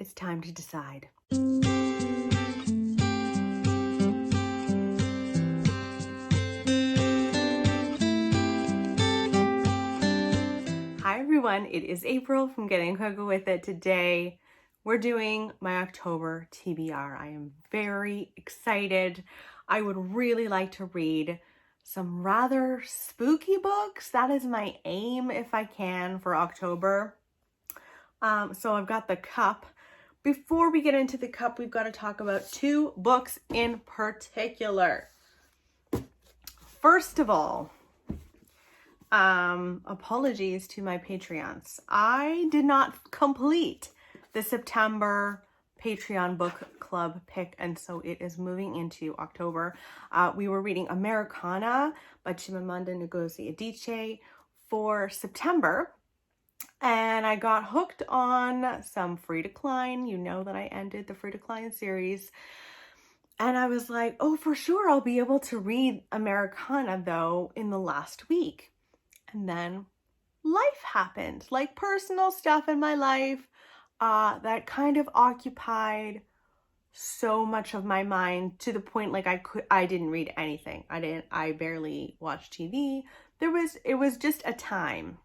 it's time to decide. Hi everyone, it is April from Getting Cuckoo With It. Today we're doing my October TBR. I am very excited. I would really like to read some rather spooky books. That is my aim if I can for October. So I've got the cup. Before we get into the cup, we've got to talk about two books in particular. First of all, apologies to my Patreons. I did not complete the September Patreon book club pick, and so it is moving into October. We were reading Americanah by Chimamanda Ngozi Adichie for September, and I got hooked on some Free Decline. You know that I ended the Free Decline series, and I was like, oh, for sure I'll be able to read Americanah though in the last week. And then life happened, like personal stuff in my life that kind of occupied so much of my mind to the point like I didn't read anything. I barely watched TV. It was just a time.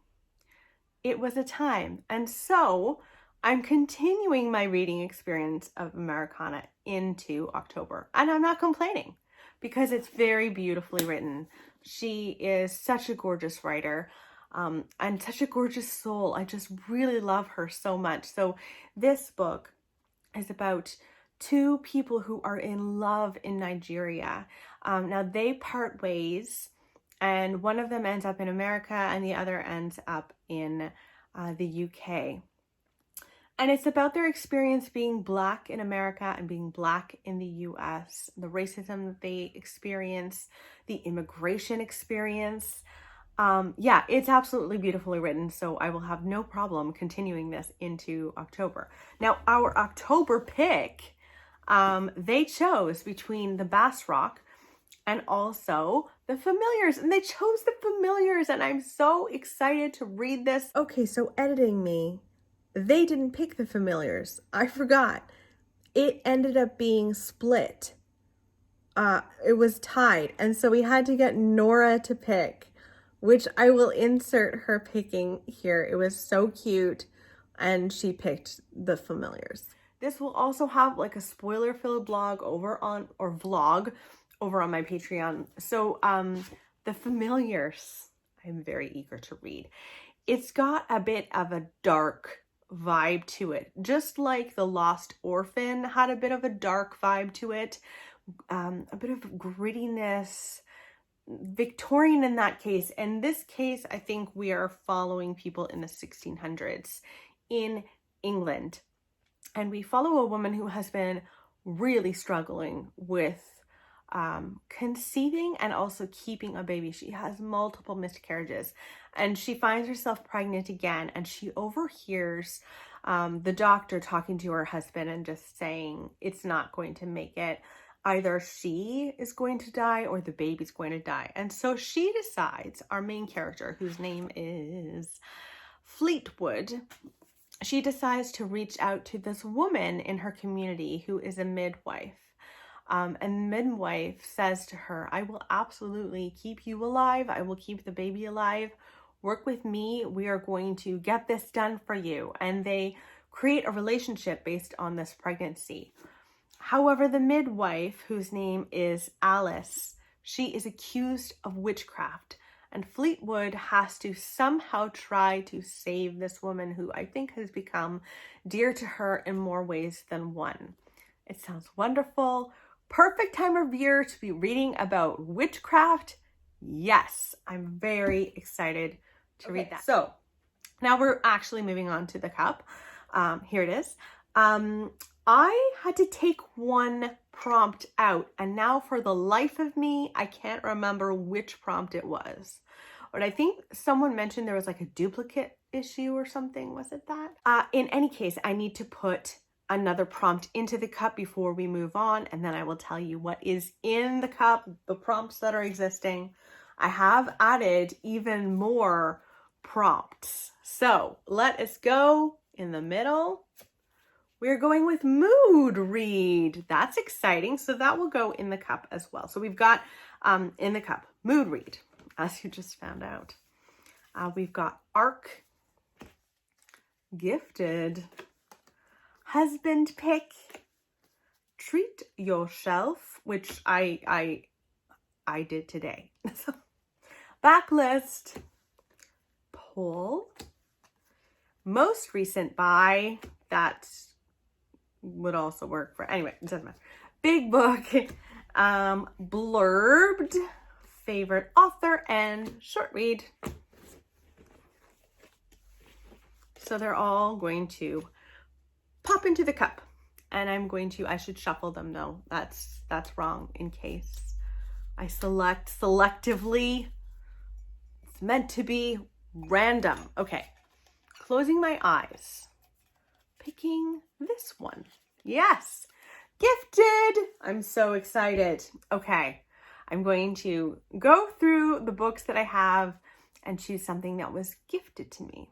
It was a time. And so I'm continuing my reading experience of Americana into October. And I'm not complaining because it's very beautifully written. She is such a gorgeous writer and such a gorgeous soul. I just really love her so much. So this book is about two people who are in love in Nigeria. Now they part ways, and one of them ends up in America and the other ends up in the UK. And it's about their experience being Black in America and being Black in the US, the racism that they experience, the immigration experience. Yeah, it's absolutely beautifully written, so I will have no problem continuing this into October. Now, our October pick, they chose between the Bass Rock and also the Familiars, and they chose the Familiars, and I'm so excited to read this. Okay, so editing me. They didn't pick the Familiars. I forgot. It ended up being split. It was tied. And so we had to get Nora to pick, which I will insert her picking here. It was so cute. And she picked the Familiars. This will also have like a spoiler-filled vlog over on my Patreon. So the Familiars, I'm very eager to read. It's got a bit of a dark vibe to it, just like The Lost Orphan had a bit of a dark vibe to it, a bit of grittiness, Victorian in that case. In this case, I think we are following people in the 1600s in England, and we follow a woman who has been really struggling with conceiving and also keeping a baby. She has multiple miscarriages, and she finds herself pregnant again, and she overhears the doctor talking to her husband and just saying it's not going to make it. Either she is going to die or the baby's going to die. And so she decides, our main character, whose name is Fleetwood, she decides to reach out to this woman in her community who is a midwife. And midwife says to her, I will absolutely keep you alive. I will keep the baby alive. Work with me. We are going to get this done for you. And they create a relationship based on this pregnancy. However, the midwife, whose name is Alice, she is accused of witchcraft. And Fleetwood has to somehow try to save this woman who I think has become dear to her in more ways than one. It sounds wonderful. Perfect time of year to be reading about witchcraft. Yes, I'm very excited to read that. So now we're actually moving on to the cup. Here it is. I had to take one prompt out, and now for the life of me, I can't remember which prompt it was. But I think someone mentioned there was like a duplicate issue or something. Was it that? In any case, I need to put another prompt into the cup before we move on, and then I will tell you what is in the cup, the prompts that are existing. I have added even more prompts. So let us go in the middle We're going with mood read. That's exciting. So that will go in the cup as well. So we've got in the cup, mood read, as you just found out. We've got arc, gifted, husband pick, treat yourself, which I did today. So, backlist, poll, most recent buy, that would also work for, anyway, it doesn't matter. Big book, blurbed, favorite author, and short read. So they're all going to pop into the cup. And I should shuffle them though. That's wrong in case I select selectively. It's meant to be random. Okay, closing my eyes. Picking this one. Yes, gifted. I'm so excited. Okay, I'm going to go through the books that I have and choose something that was gifted to me.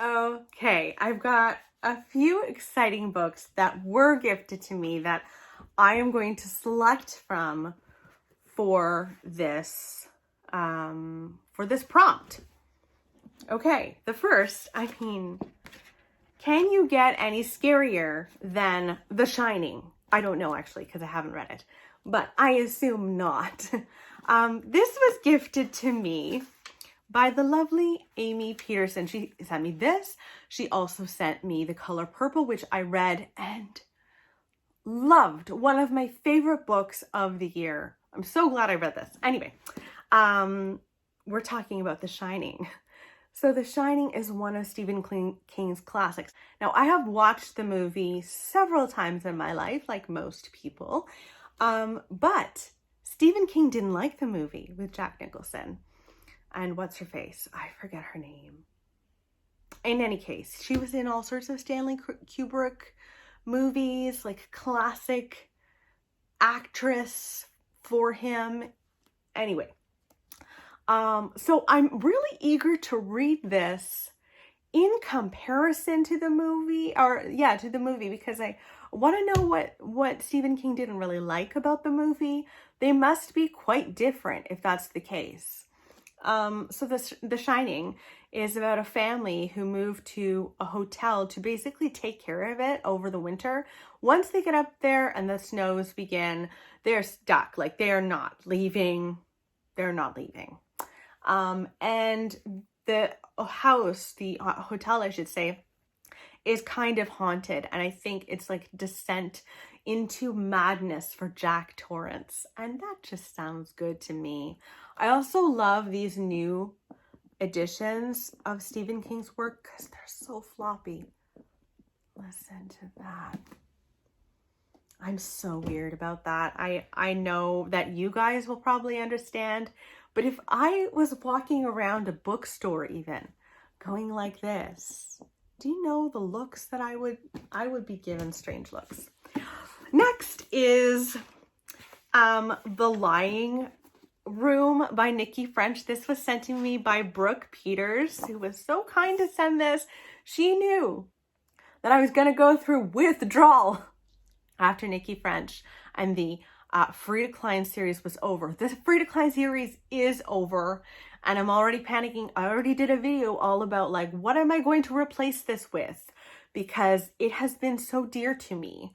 Okay, I've got a few exciting books that were gifted to me that I am going to select from for this prompt. Okay, the first, can you get any scarier than The Shining? I don't know actually because I haven't read it, but I assume not. This was gifted to me by the lovely Amy Peterson. She sent me this. She also sent me The Color Purple, which I read and loved. One of my favorite books of the year. I'm so glad I read this. Anyway, we're talking about The Shining. So The Shining is one of Stephen King's classics. Now, I have watched the movie several times in my life, like most people, but Stephen King didn't like the movie with Jack Nicholson. And what's her face? I forget her name. In any case, she was in all sorts of Stanley Kubrick movies, like classic actress for him. Anyway, so I'm really eager to read this in comparison to the movie, because I want to know what Stephen King didn't really like about the movie. They must be quite different if that's the case. So The Shining is about a family who moved to a hotel to basically take care of it over the winter. Once they get up there and the snows begin, they're stuck. Like they're not leaving. And the house, the hotel, I should say, is kind of haunted. And I think it's like descent into madness for Jack Torrance. And that just sounds good to me. I also love these new editions of Stephen King's work because they're so floppy. Listen to that. I'm so weird about that. I know that you guys will probably understand, but if I was walking around a bookstore even going like this, do you know the looks that I would be given? Strange looks. Next is The Lying Room by Nikki French. This was sent to me by Brooke Peters, who was so kind to send this. She knew that I was going to go through withdrawal after Nikki French and the Free Decline series was over. This Free Decline series is over and I'm already panicking. I already did a video all about like, what am I going to replace this with? Because it has been so dear to me.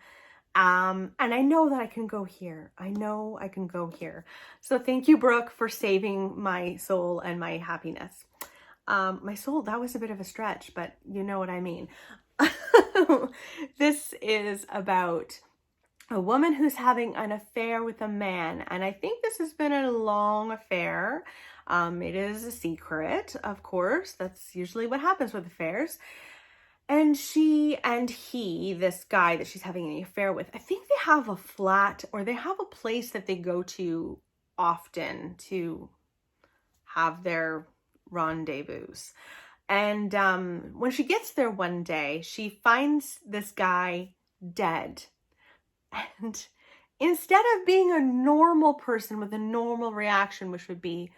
And I know that I can go here. I know I can go here. So thank you, Brooke, for saving my soul and my happiness. My soul, that was a bit of a stretch, but you know what I mean. This is about a woman who's having an affair with a man. And I think this has been a long affair. It is a secret, of course. That's usually what happens with affairs. And she and he, this guy that she's having an affair with, I think they have a flat or they have a place that they go to often to have their rendezvous. And when she gets there one day, she finds this guy dead. And instead of being a normal person with a normal reaction, which would be,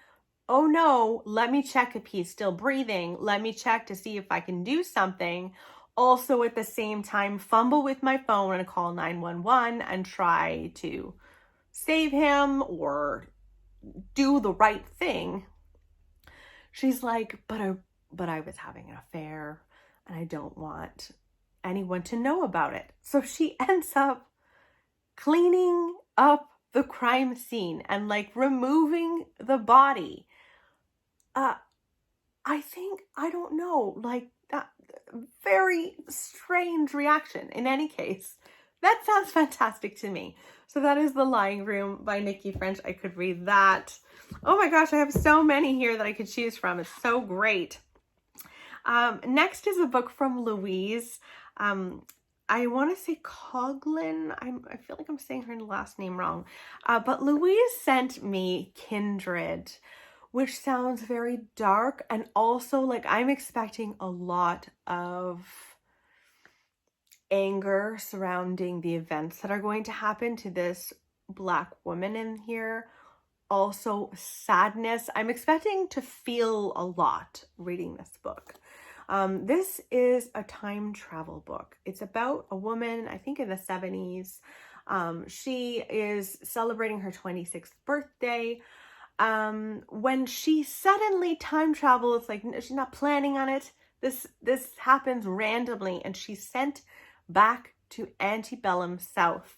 oh no, let me check if he's still breathing. Let me check to see if I can do something. also at the same time fumble with my phone and call 911 and try to save him or do the right thing. She's like, but I was having an affair and I don't want anyone to know about it. So she ends up cleaning up the crime scene and like removing the body. I think, I don't know, like that very strange reaction. In any case, that sounds fantastic to me. So that is The Lying Room by Nikki French. I could read that. Oh my gosh, I have so many here that I could choose from. It's so great. Next is a book from Louise. I want to say Coughlin. I feel like I'm saying her last name wrong. But Louise sent me Kindred, which sounds very dark, and also like I'm expecting a lot of anger surrounding the events that are going to happen to this Black woman in here. Also sadness. I'm expecting to feel a lot reading this book. This is a time travel book. It's about a woman, I think in the 70s. She is celebrating her 26th birthday. When she suddenly time travels, like she's not planning on it. This happens randomly, and she's sent back to antebellum South.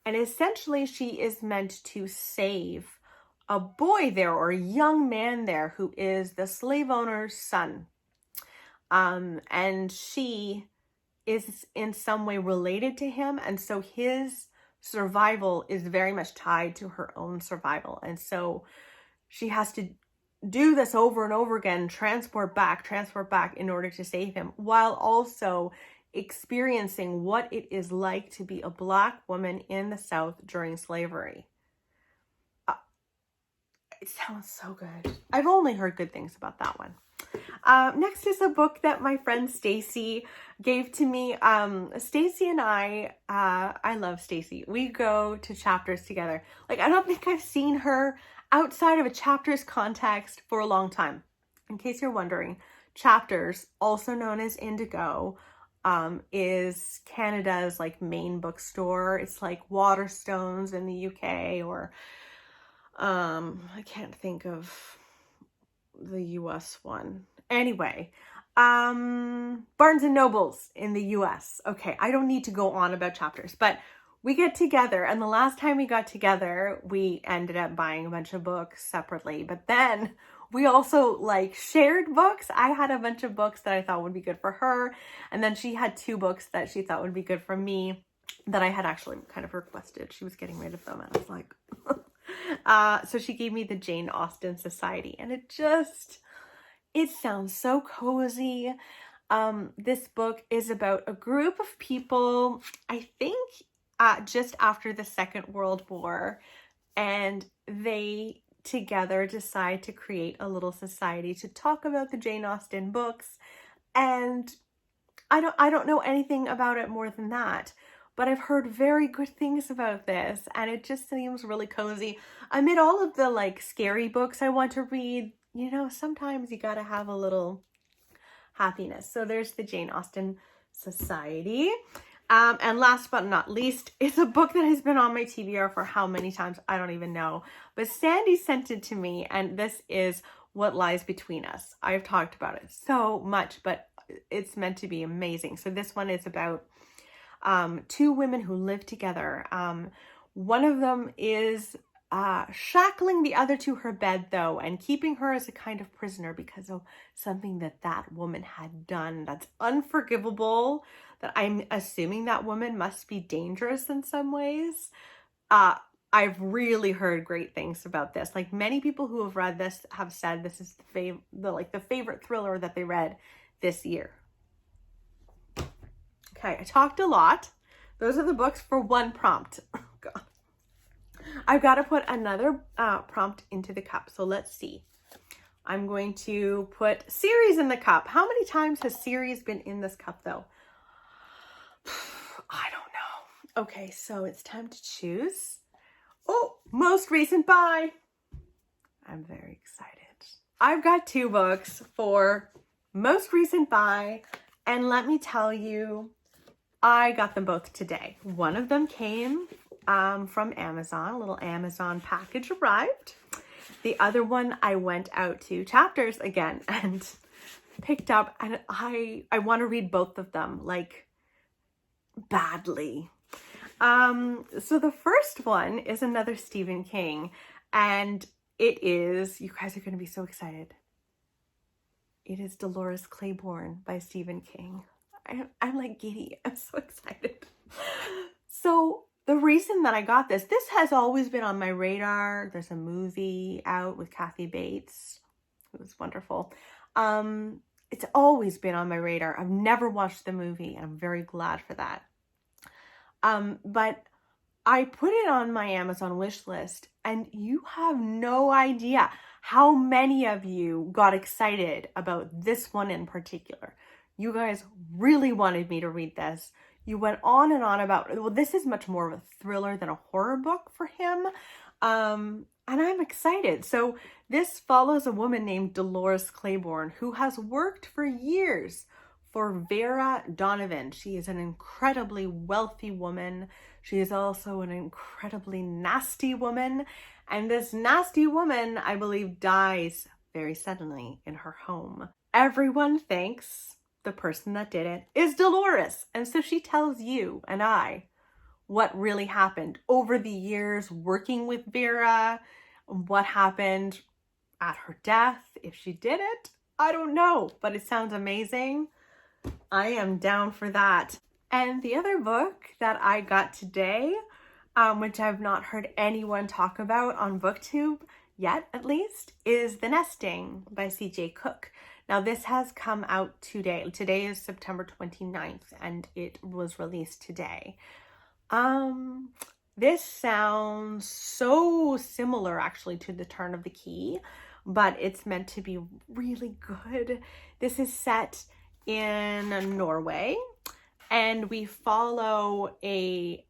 And essentially she is meant to save a boy there, or a young man there, who is the slave owner's son. And she is in some way related to him. And so his survival is very much tied to her own survival. And so she has to do this over and over again, transport back in order to save him, while also experiencing what it is like to be a Black woman in the South during slavery. It sounds so good. I've only heard good things about that one. Next is a book that my friend Stacy gave to me. Stacy and I love Stacy. We go to Chapters together. Like, I don't think I've seen her outside of a Chapters context for a long time. In case you're wondering, Chapters, also known as Indigo, is Canada's like main bookstore. It's like Waterstones in the UK, or I can't think of the US one. Anyway, Barnes and Nobles in the US. Okay, I don't need to go on about Chapters, but we get together, and the last time we got together, we ended up buying a bunch of books separately, but then we also like shared books. I had a bunch of books that I thought would be good for her, and then she had 2 books that she thought would be good for me that I had actually kind of requested. She was getting rid of them, and I was like, so she gave me the Jane Austen Society, and it sounds so cozy. This book is about a group of people, I think, just after the Second World War, and they together decide to create a little society to talk about the Jane Austen books. And I don't know anything about it more than that, but I've heard very good things about this, and it just seems really cozy. Amid all of the like scary books I want to read, you know, sometimes you gotta have a little happiness. So there's the Jane Austen Society. And last but not least is a book that has been on my TBR for how many times, I don't even know. But Sandy sent it to me, and this is What Lies Between Us. I've talked about it so much, but it's meant to be amazing. So this one is about 2 women who live together. One of them is shackling the other to her bed, though, and keeping her as a kind of prisoner because of something that woman had done that's unforgivable, that I'm assuming that woman must be dangerous in some ways. I've really heard great things about this. Like, many people who have read this have said this is the favorite thriller that they read this year. Okay, I talked a lot. Those are the books for one prompt. Oh, God. I've got to put another prompt into the cup. So let's see. I'm going to put series in the cup. How many times has series been in this cup, though? I don't know. Okay, so it's time to choose. Oh, most recent buy. I'm very excited. I've got 2 books for most recent buy And let me tell you, I got them both today. One of them came from Amazon. A little Amazon package arrived. The other one I went out to Chapters again and picked up, and I want to read both of them, like, badly. So the first one is another Stephen King, and it is, you guys are going to be so excited. It is Dolores Claiborne by Stephen King. I'm like giddy. I'm so excited. So the reason that I got this has always been on my radar. There's a movie out with Kathy Bates. It was wonderful. It's always been on my radar. I've never watched the movie, and I'm very glad for that. But I put it on my Amazon wish list, and you have no idea how many of you got excited about this one in particular. You guys really wanted me to read this. You went on and on about, well, this is much more of a thriller than a horror book for him. And I'm excited. So this follows a woman named Dolores Claiborne, who has worked for years for Vera Donovan. She is an incredibly wealthy woman. She is also an incredibly nasty woman. And this nasty woman, I believe, dies very suddenly in her home. Everyone thinks the person that did it is Dolores. And so she tells you and I what really happened over the years working with Vera, what happened at her death, if she did it. I don't know, but it sounds amazing. I am down for that. And the other book that I got today, which I've not heard anyone talk about on BookTube yet, at least, is The Nesting by C.J. Cook. Now, this has come out today. Today is September 29th, and it was released today. This sounds so similar, actually, to The Turn of the Key, but it's meant to be really good. This is set in Norway, and we follow a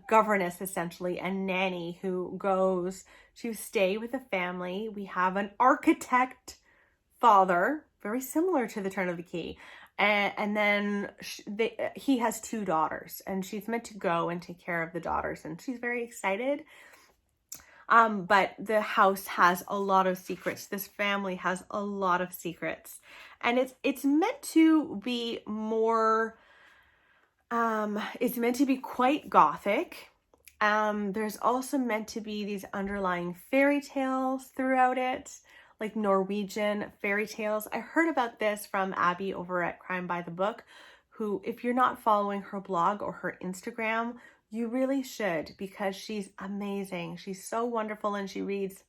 governess, essentially, a nanny who goes to stay with a family. We have an architect father, very similar to The Turn of the Key, and then he has two daughters, and she's meant to go and take care of the daughters, and she's very excited. But the house has a lot of secrets. This family has a lot of secrets, and it's meant to be more. It's meant to be quite gothic. There's also meant to be these underlying fairy tales throughout it, like Norwegian fairy tales. I heard about this from Abby over at Crime by the Book, who, if you're not following her blog or her Instagram, you really should, because she's amazing. She's so wonderful, and she reads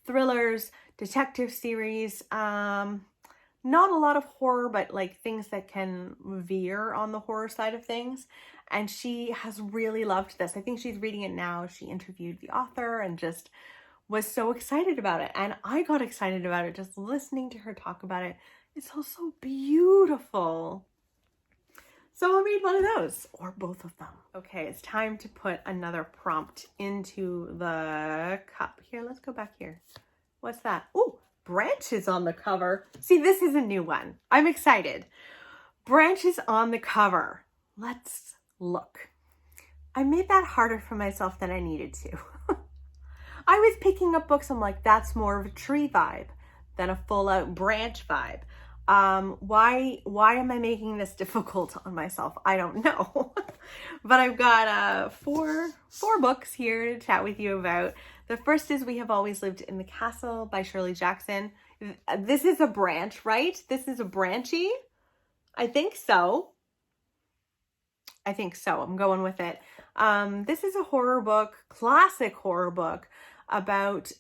thrillers, detective series, not a lot of horror, but like things that can veer on the horror side of things. And she has really loved this. I think she's reading it now. She interviewed the author and just was so excited about it. And I got excited about it just listening to her talk about it. It's also beautiful. So I'll read one of those, or both of them. Okay, it's time to put another prompt into the cup. Here, let's go back here. What's that? Oh, branches on the cover. See, this is a new one. I'm excited. Branches on the cover. Let's look. I made that harder for myself than I needed to. I was picking up books, I'm like, that's more of a tree vibe than a full out branch vibe. Why am I making this difficult on myself? I don't know. But I've got four books here to chat with you about. The first is We Have Always Lived in the Castle by Shirley Jackson. This is a branch, right? This is a branchy? I think so. I'm going with it. This is a horror book, classic horror book, about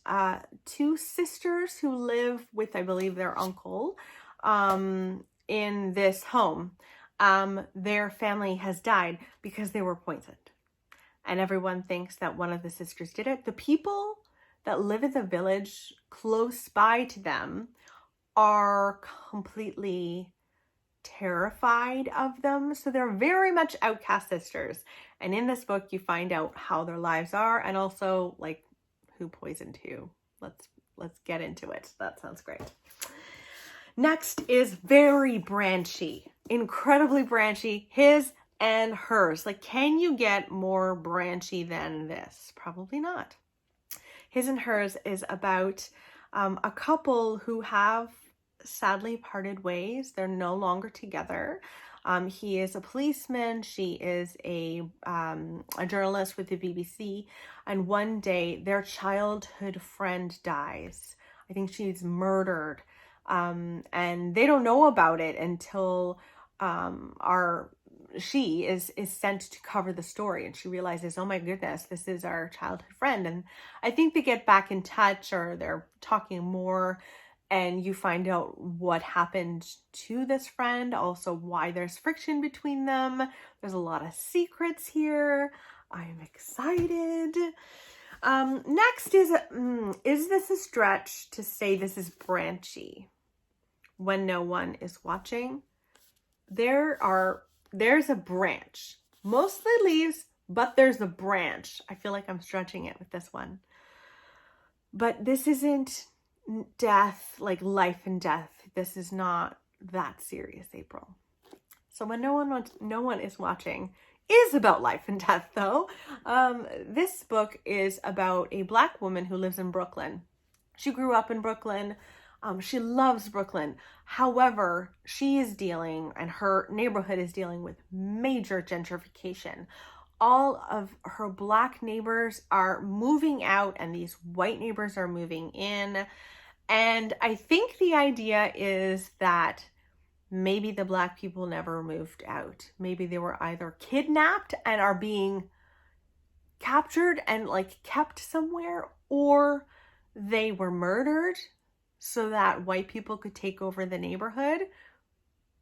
two sisters who live with, I believe, their uncle in this home. Their family has died because they were poisoned. And everyone thinks that one of the sisters did it. The people that live in the village close by to them are completely terrified of them. So they're very much outcast sisters. And in this book, you find out how their lives are, and also like who poisoned who. Let's get into it. That sounds great. Next is very branchy, incredibly branchy, his and hers. Like, can you get more branchy than this? Probably not. His and hers is about a couple who have sadly parted ways. They're no longer together. He is a policeman. She is a journalist with the BBC. And one day their childhood friend dies. I think she's murdered. And they don't know about it until she is sent to cover the story, and she realizes, oh my goodness, this is our childhood friend. And I think they get back in touch, or they're talking more, and you find out what happened to this friend, also why there's friction between them. There's a lot of secrets here. I'm excited. Next is this a stretch to say this is branchy? When No One Is Watching. There's a branch, mostly leaves, but there's a branch. I feel like I'm stretching it with this one. But this isn't death, like life and death. This is not that serious, April. So When No One Is Watching is about life and death, though. This book is about a Black woman who lives in Brooklyn. She grew up in Brooklyn. She loves Brooklyn. However, she is dealing, and her neighborhood is dealing with major gentrification. All of her Black neighbors are moving out, and these white neighbors are moving in. And I think the idea is that maybe the Black people never moved out. Maybe they were either kidnapped and are being captured and like kept somewhere, or they were murdered so that white people could take over the neighborhood.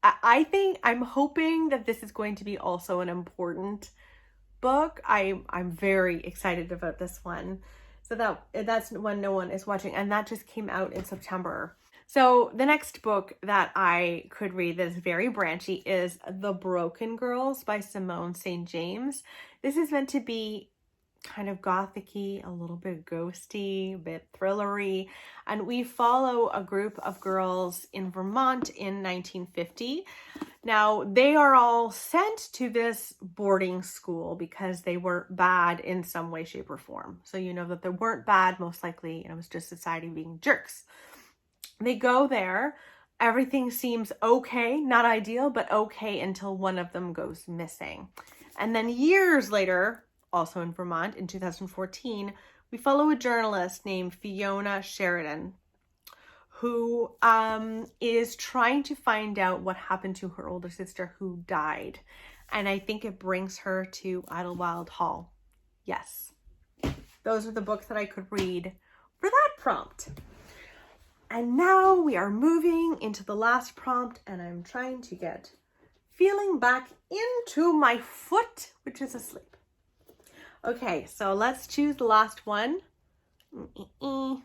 I'm hoping that this is going to be also an important book. I'm very excited about this one. So that's When No One Is Watching, and that just came out in September. So the next book that I could read that is very branchy is The Broken Girls by Simone St. James. This is meant to be kind of gothic-y, a little bit ghosty, a bit thrillery, and we follow a group of girls in Vermont in 1950. Now, they are all sent to this boarding school because they were bad in some way, shape, or form. So you know that they weren't bad, most likely, it was just society being jerks. They go there, everything seems okay, not ideal, but okay, until one of them goes missing. And then years later, also in Vermont in 2014, we follow a journalist named Fiona Sheridan, who is trying to find out what happened to her older sister who died. And I think it brings her to Idlewild Hall. Yes, those are the books that I could read for that prompt. And now we are moving into the last prompt, and I'm trying to get feeling back into my foot, which is asleep. Okay, so let's choose the last one. Oh,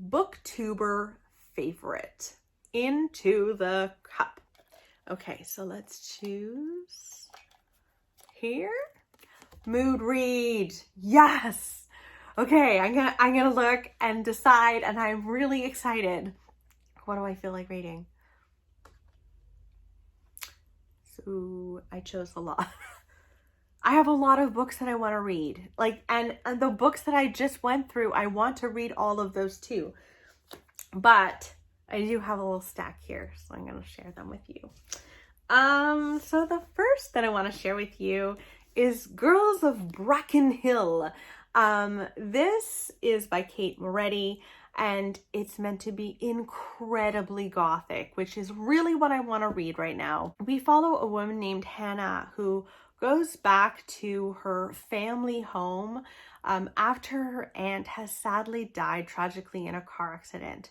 booktuber favorite, Into the Cup. Okay, so let's choose here. Mood read. Yes. Okay, I'm gonna look and decide, and I'm really excited. What do I feel like reading? So I chose a lot. I have a lot of books that I want to read. Like, and the books that I just went through, I want to read all of those too. But I do have a little stack here, so I'm going to share them with you. So the first that I want to share with you is Girls of Brackenhill. This is by Kate Moretti, and it's meant to be incredibly gothic, which is really what I want to read right now. We follow a woman named Hannah who goes back to her family home after her aunt has sadly died tragically in a car accident.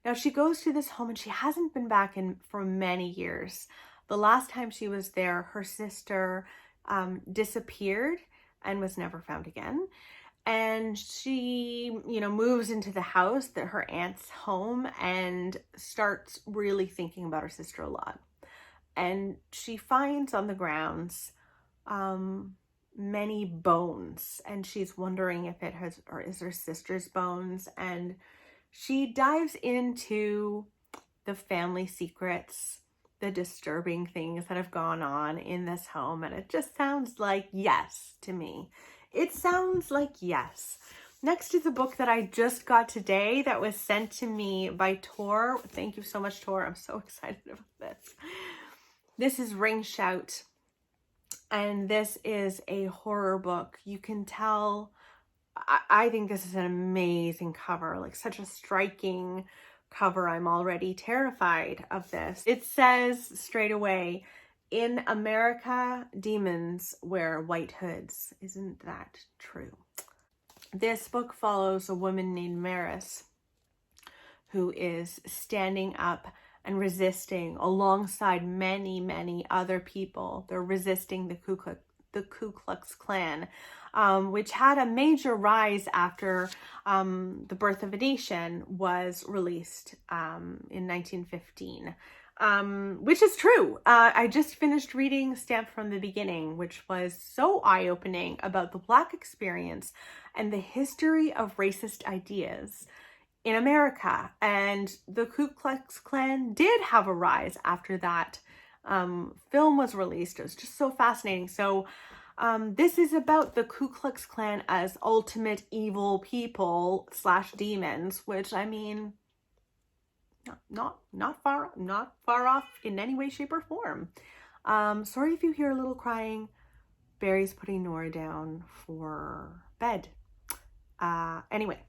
Now she goes to this home and she hasn't been back in for many years. The last time she was there, her sister disappeared and was never found again. And she, moves into the house, that her aunt's home, and starts really thinking about her sister a lot. And she finds on the grounds many bones, and she's wondering if it is her sister's bones. And She dives into the family secrets, the disturbing things that have gone on in this home, and it just sounds like yes to me. It sounds like yes. Next is a book that I just got today that was sent to me by Tor. Thank you so much, Tor. I'm so excited about this. This is Ring Shout, and this is a horror book. You can tell, I think this is an amazing cover, like such a striking cover. I'm already terrified of this. It says straight away, in America, demons wear white hoods. Isn't that true? This book follows a woman named Maris who is standing up and resisting alongside many, many other people. They're resisting the Ku Klux Klan, which had a major rise after The Birth of a Nation was released in 1915. Which is true. I just finished reading Stamped from the Beginning, which was so eye-opening about the Black experience and the history of racist ideas in America. And the Ku Klux Klan did have a rise after that film was released. It was just so fascinating. So this is about the Ku Klux Klan as ultimate evil people / demons, which, I mean, not far off in any way, shape, or form. Sorry if you hear a little crying. Barry's putting Nora down for bed. Anyway,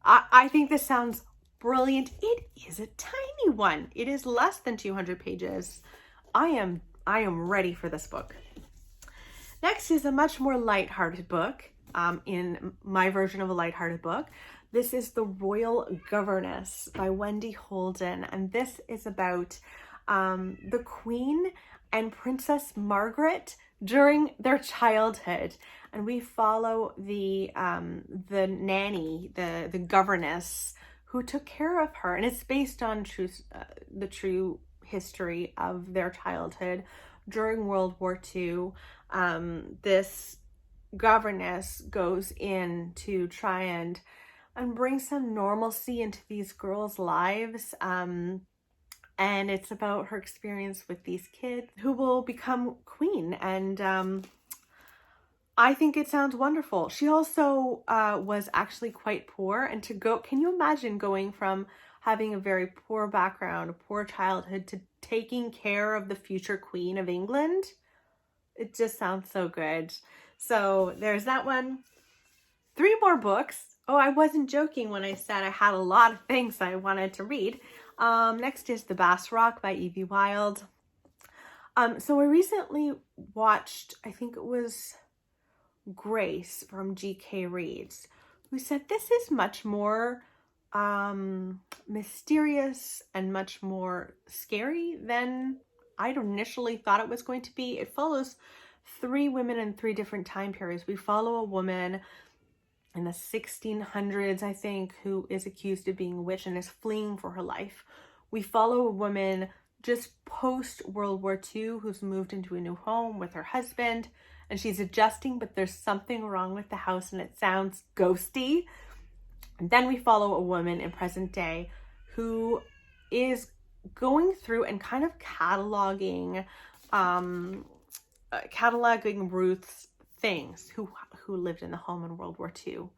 I think this sounds brilliant. It is a tiny one. It is less than 200 pages. I am ready for this book. Next is a much more lighthearted book, in my version of a lighthearted book. This is The Royal Governess by Wendy Holden, and this is about the Queen and Princess Margaret during their childhood, and we follow the nanny, the governess who took care of her, and it's based on the true history of their childhood during World War II. This governess goes in to try and bring some normalcy into these girls' lives. And it's about her experience with these kids who will become queen. And I think it sounds wonderful. She also was actually quite poor. And can you imagine going from having a very poor background, a poor childhood, to taking care of the future Queen of England? It just sounds so good. So there's that one. 3 more books. Oh, I wasn't joking when I said I had a lot of things I wanted to read. Next is The Bass Rock by Evie Wyld. So I recently watched, I think it was Grace from GK Reads, who said this is much more mysterious and much more scary than I'd initially thought it was going to be. It follows 3 women in 3 different time periods. We follow a woman in the 1600s, I think, who is accused of being a witch and is fleeing for her life. We follow a woman just post World War II who's moved into a new home with her husband, and she's adjusting, but there's something wrong with the house and it sounds ghosty. And then we follow a woman in present day who is going through and kind of cataloging Ruth's things, who lived in the home in World War II.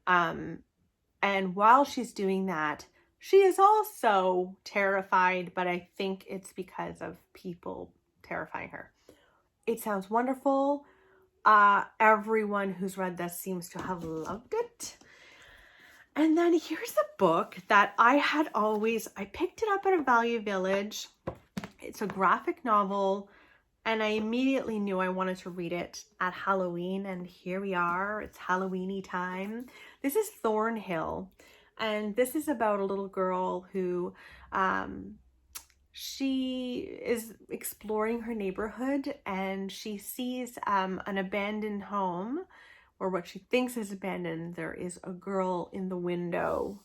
And while she's doing that, she is also terrified, but I think it's because of people terrifying her. It sounds wonderful. Everyone who's read this seems to have loved it. And then here's a book that I picked it up at a Value Village. It's a graphic novel, and I immediately knew I wanted to read it at Halloween, and here we are. It's Halloween-y time. This is Thornhill, and this is about a little girl who she is exploring her neighborhood, and she sees an abandoned home, or what she thinks is abandoned. There is a girl in the window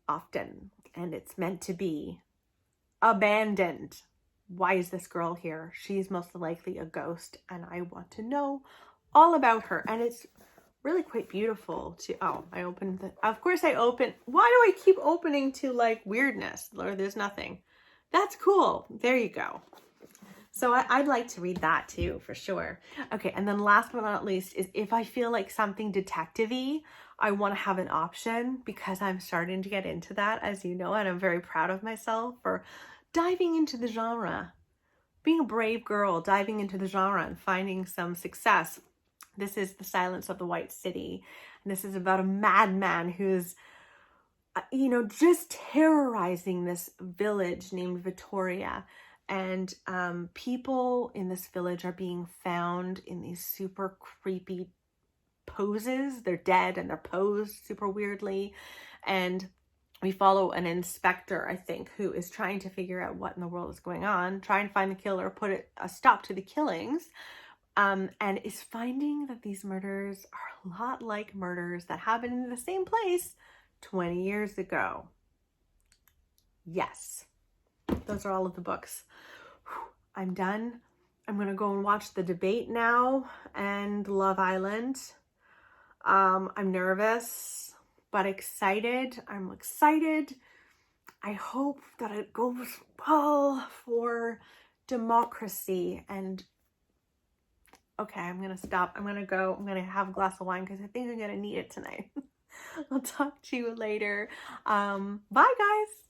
often, and it's meant to be abandoned. Why is this girl here? She's most likely a ghost, and I want to know all about her. And it's really quite beautiful too. Oh, I opened the, of course I opened, why do I keep opening to like weirdness or there's nothing? That's cool. There you go. So I'd like to read that too, for sure. Okay, and then last but not least is if I feel like something detective-y, I want to have an option because I'm starting to get into that, as you know, and I'm very proud of myself for diving into the genre. Being a brave girl, diving into the genre and finding some success. This is The Silence of the White City. And this is about a madman who's, you know, just terrorizing this village named Victoria. And people in this village are being found in these super creepy poses. They're dead and they're posed super weirdly. And we follow an inspector, I think, who is trying to figure out what in the world is going on, try and find the killer, put a stop to the killings, and is finding that these murders are a lot like murders that happened in the same place 20 years ago. Yes, those are all of the books. I'm done. I'm going to go and watch the debate now and Love Island. I'm nervous, but excited. I'm excited. I hope that it goes well for democracy. And okay, I'm going to stop. I'm going to go. I'm going to have a glass of wine because I think I'm going to need it tonight. I'll talk to you later. Bye, guys.